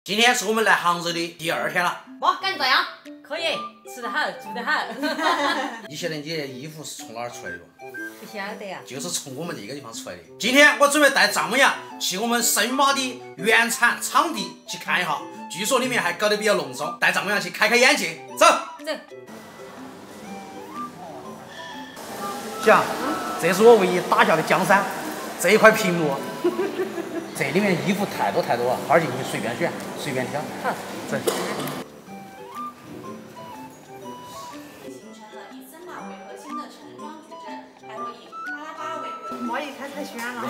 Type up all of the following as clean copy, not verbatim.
今天是我们来杭州的第2天了。哇，感觉咋样？可以，吃得好，住得好。你晓得你的衣服是从哪儿出来的不？不晓得呀。就是从我们这个地方出来的。今天我准备带丈母娘去我们神马的原产场地去看一下，据说里面还搞得比较隆重，带丈母娘去开开眼界。走。走。想，这是我为你打下的江山，这一块屏幕。这里面衣服太多了，哈儿进去随便选，随便挑。好，走。形成了以森马为核心的城庄矩阵，还会以巴拉巴为核心。妈一看才选了。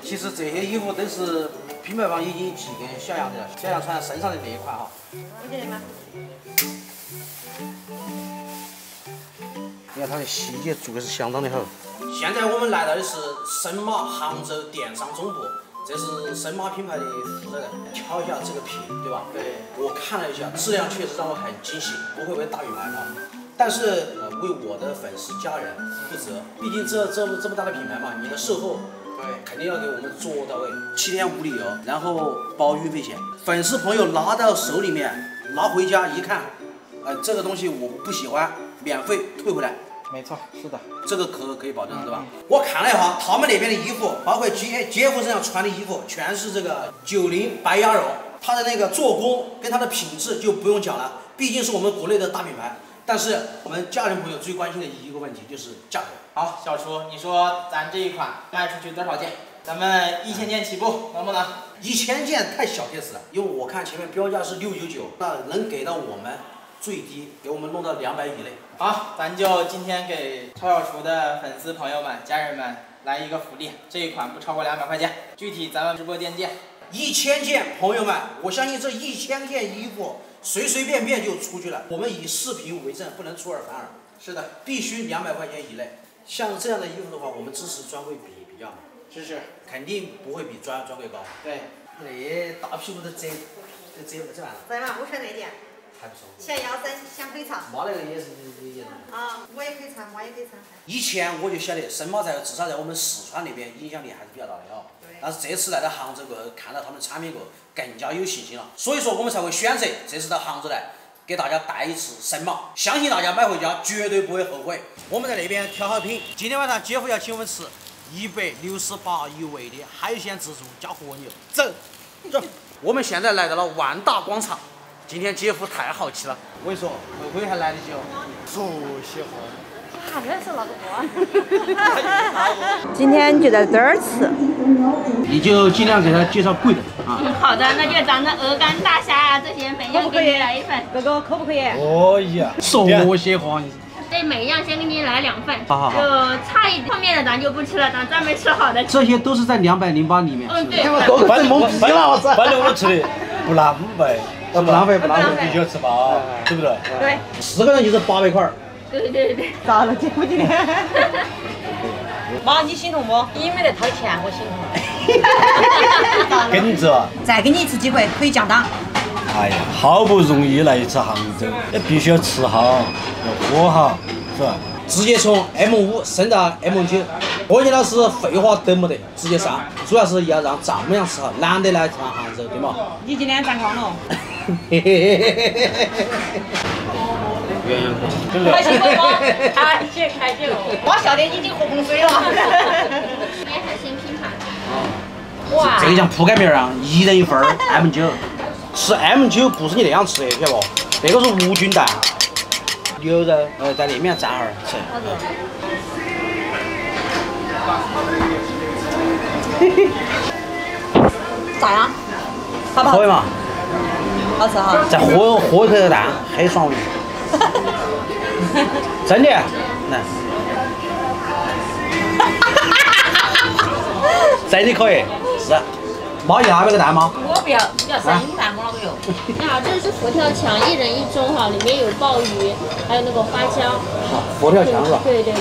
其实这些衣服都是品牌方已经寄给小杨的，小杨穿身上的那一款哈。我觉得吗？你看它的细节做的是相当的好。现在我们来到的是神马杭州电商总部，这是神马品牌的负责人，瞧一下这个屏，对吧？对。我看了一下，质量确实让我很惊喜，不会为大品牌啊。但是为我的粉丝家人负责，毕竟这么大的品牌嘛，你的售后肯定要给我们做到位，7天无理由，然后包运费险。粉丝朋友拿到手里面，拿回家一看，这个东西我不喜欢，免费退回来。没错，是的，这个可以保证，对吧？我看了一下他们那边的衣服，包括杰夫身上穿的衣服，全是这个90白鸭绒，它的那个做工跟它的品质就不用讲了，毕竟是我们国内的大品牌。但是我们家人朋友最关心的一个问题就是价格。好，小厨，你说咱这一款卖出去多少件？咱们1000件起步，能不能？1000件太小 case 了，因为我看前面标价是699，那能给到我们最低，给我们弄到200以内。好，咱就今天给超小厨的粉丝朋友们、家人们来一个福利，这一款不超过200块钱，具体咱们直播间见。1000件，朋友们，我相信这1000件衣服随随便便就出去了。我们以视频为证，不能出尔反尔。是的，必须200块钱以内。像这样的衣服的话，我们支持专柜比价嘛，支持，肯定不会比专柜高。对，那大屁股都折完了。在嘛？我选那件。还不错。前腰身想可以穿。妈那个也是。啊，我也可以穿，妈也可以穿。以前我就晓得神马至少在我们四川那边影响力还是比较大的哦。对。但是这次来到杭州过后，看到他们产品过后，更加有信心了。所以说我们才会选择这次到杭州来，给大家带一次神马，相信大家买回家绝对不会后悔。我们在那边挑好品，今天晚上姐夫要请我们吃168一位的海鲜自助加和牛。走。我们现在来到了万达广场。今天姐夫太好奇了，我跟你说，后悔还来得及哦。说些话。啊，这是那个锅。今天就在这儿吃。你就尽量给他介绍贵的啊。好的，那就咱的鹅肝、大虾啊这些每样给你来1份。哥哥可不可以？可以啊。说些话。这每样先给你来2份。好。就差一后面的咱就不吃了，咱专门吃好的。这些都是在208里面。嗯，对。反正我们吃的不浪费。不浪费，啤酒吃饱，对不对？对。4个人就是800块。对。咋了，姐夫今天？妈，你心痛不？你没得掏钱，我心痛。跟着。再给你一次机会，可以降档。哎呀，好不容易来一次杭州，也必须要吃好，要喝好，是吧？直接从 M5 升到 M9，关键老师废话都没得，直接上。主要是要让丈母娘吃好，难得来趟杭州，对吗？你今天站岗了？开心不？开心哦！我笑得已经喝洪水了。这边海鲜拼盘。哇！这个像铺盖面啊，1人1份M9。吃 M9不是你那样吃的，晓得不？那个是无菌蛋。牛肉，在那面蘸哈儿吃。咋样？好不好？可以嘛？好吃哈。再喝一口这个蛋，很爽的。真的，来。真的可以，是。妈要个蛋吗？我不要生蛋，我那个有。你好，这是佛跳墙，1人1盅哈，里面有鲍鱼，还有那个花椒。佛跳墙是吧？对。你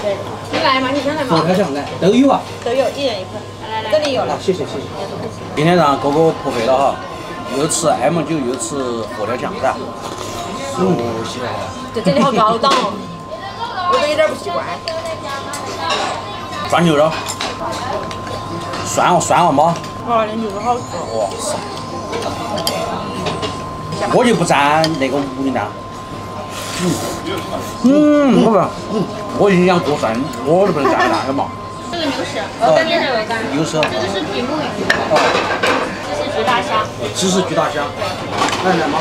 来嘛？你想来嘛？佛跳墙来，都有啊。都有，1人1份。来，这里有了。谢谢。今天让哥哥破费了哈，又吃 M9，又吃佛跳墙，是吧？这真的好高档哦，我都有点不习惯。涮牛肉，涮哦妈。哇，那牛肉好吃。哇塞。我就不沾那个无名蛋。我营养过剩，我都不能沾蛋，晓得嘛？这个牛舌，干煸肉干。牛舌。这个是比目鱼。这是巨大虾。只是巨大虾。来嘛。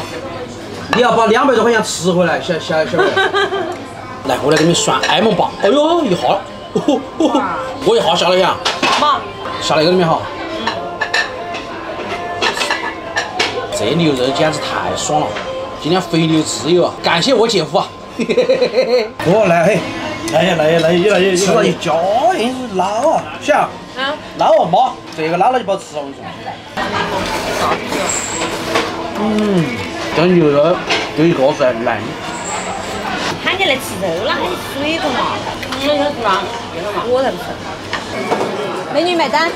你要把200多块钱吃回来，小妹。来，我来给你算艾蒙棒。哎呦，一哈，我一哈下了呀。妈，下那个里面哈。这牛肉简直太爽了！今天肥牛自由啊！感谢我姐夫啊！哦，来嘿，来，吃了一嚼，硬是老啊，小，老啊妈，这个老了就不好吃了，我跟你说。这牛肉就一个是嫩。喊你来吃肉了，还是水果嘛？我才不吃。美女买单。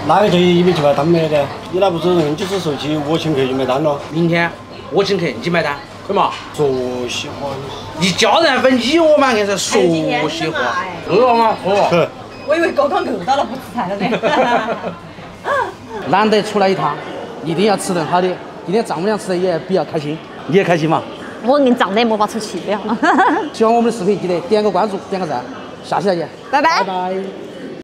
哪个就一米7块，他们没得。你那不是人就是说起我请客就买单了？明天我请客，你买单，可以嘛？说喜欢。一家人分你我嘛，硬是说喜欢。饿了吗？饿。我以为刚刚饿到了，不吃菜了呢。难得出来一趟，一定要吃顿好的。今天丈母娘吃的也比较开心，你也开心嘛？我跟你胀得没法出气了。喜欢我们的视频，记得点个关注，点个赞，下期再见，拜拜。拜拜。